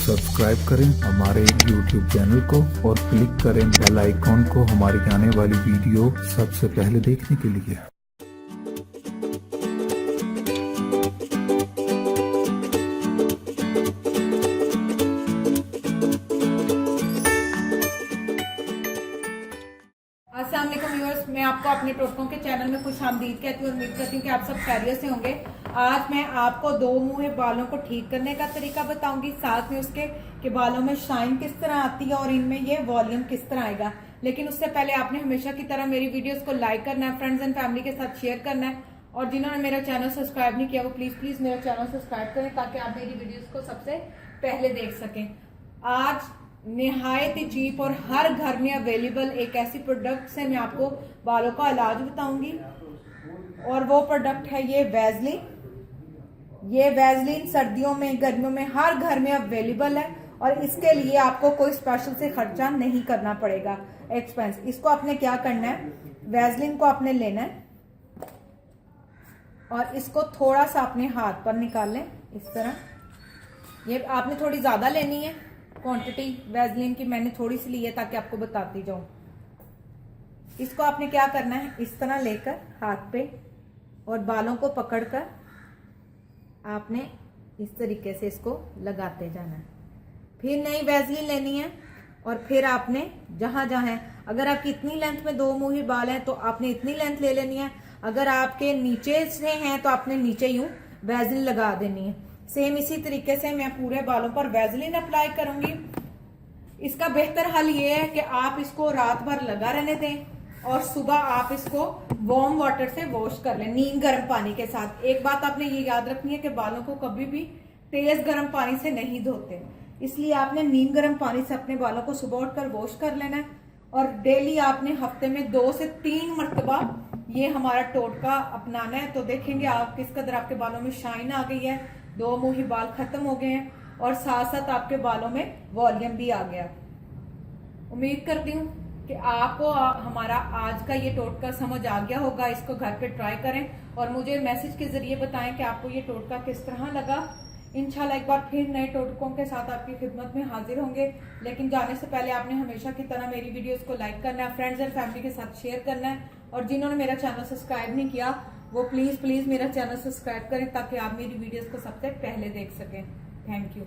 Subscribe करें हमारे YouTube channel को और क्लिक करें बेल आइकॉन को हमारी आने वाली वीडियो सबसे पहले देखने के लिए। अस्सलाम वालेकुम व्यूअर्स, मैं आपको अपने टोटकों के चैनल में खुश आमदीद कहती हूँ और उम्मीद करती हूँ कि आप सब खैरियत से होंगे। आज मैं आपको दो मुंहे बालों को ठीक करने का तरीका बताऊंगी, साथ में उसके कि बालों में शाइन किस तरह आती है और इनमें ये वॉल्यूम किस तरह आएगा। लेकिन उससे पहले आपने हमेशा की तरह मेरी वीडियोस को लाइक करना है, फ्रेंड्स एंड फैमिली के साथ शेयर करना है, और जिन्होंने मेरा चैनल सब्सक्राइब नहीं किया वो प्लीज मेरा चैनल सब्सक्राइब करें ताकि आप मेरी वीडियोस को सबसे पहले देख सकें। आज निहायत ही चीप और हर घर में अवेलेबल एक ऐसी प्रोडक्ट से मैं आपको बालों का इलाज बताऊंगी, और वो प्रोडक्ट है ये वैसलीन। ये वैसलीन सर्दियों में गर्मियों में हर घर में अवेलेबल है और इसके लिए आपको कोई स्पेशल से खर्चा नहीं करना पड़ेगा, एक्सपेंस। इसको आपने क्या करना है, वैसलीन को आपने लेना है और इसको थोड़ा सा अपने हाथ पर निकाल लें इस तरह। ये आपने थोड़ी ज्यादा लेनी है क्वांटिटी वैसलीन की, मैंने थोड़ी सी ली है ताकि आपको बताती जाऊं। इसको आपने क्या करना है, इस तरह लेकर हाथ पे और बालों को पकड़कर आपने इस तरीके से इसको लगाते जाना है। फिर नई वैसलीन लेनी है और फिर आपने जहां जहां है, अगर आपकी इतनी लेंथ में दो मुंही बाल हैं तो आपने इतनी लेंथ ले लेनी है। अगर आपके नीचे से हैं तो आपने नीचे यूं वैसलीन लगा देनी है। सेम इसी तरीके से मैं पूरे बालों पर वैसलीन अप्लाई करूंगी। इसका बेहतर हल ये है कि आप इसको रात भर लगा रहने दें और सुबह आप इसको वार्म वाटर से वॉश कर लें, नीम गर्म पानी के साथ। एक बात आपने ये याद रखनी है कि बालों को कभी भी तेज गर्म पानी से नहीं धोते, इसलिए आपने नीम गर्म पानी से अपने बालों को सुबह उठकर वॉश कर लेना है। और डेली आपने हफ्ते में 2 से 3 मरतबा ये हमारा टोटका अपनाना है, तो देखेंगे आप किस कदर आपके बालों में शाइन आ गई है, दो मुंही बाल खत्म हो गए हैं और साथ साथ आपके बालों में वॉल्यूम भी आ गया। उम्मीद करती हूँ कि आपको हमारा आज का ये टोटका समझ आ गया होगा। इसको घर पे ट्राई करें और मुझे मैसेज के जरिए बताएं कि आपको ये टोटका किस तरह लगा। इंशाल्लाह एक बार फिर नए टोटकों के साथ आपकी खिदमत में हाजिर होंगे। लेकिन जाने से पहले आपने हमेशा की तरह मेरी वीडियोस को लाइक करना है, फ्रेंड्स एंड फैमिली के साथ शेयर करना है, और जिन्होंने मेरा चैनल सब्सक्राइब नहीं किया वो प्लीज मेरा चैनल सब्सक्राइब करें ताकि आप मेरी वीडियोस को सबसे पहले देख सकें। Thank you.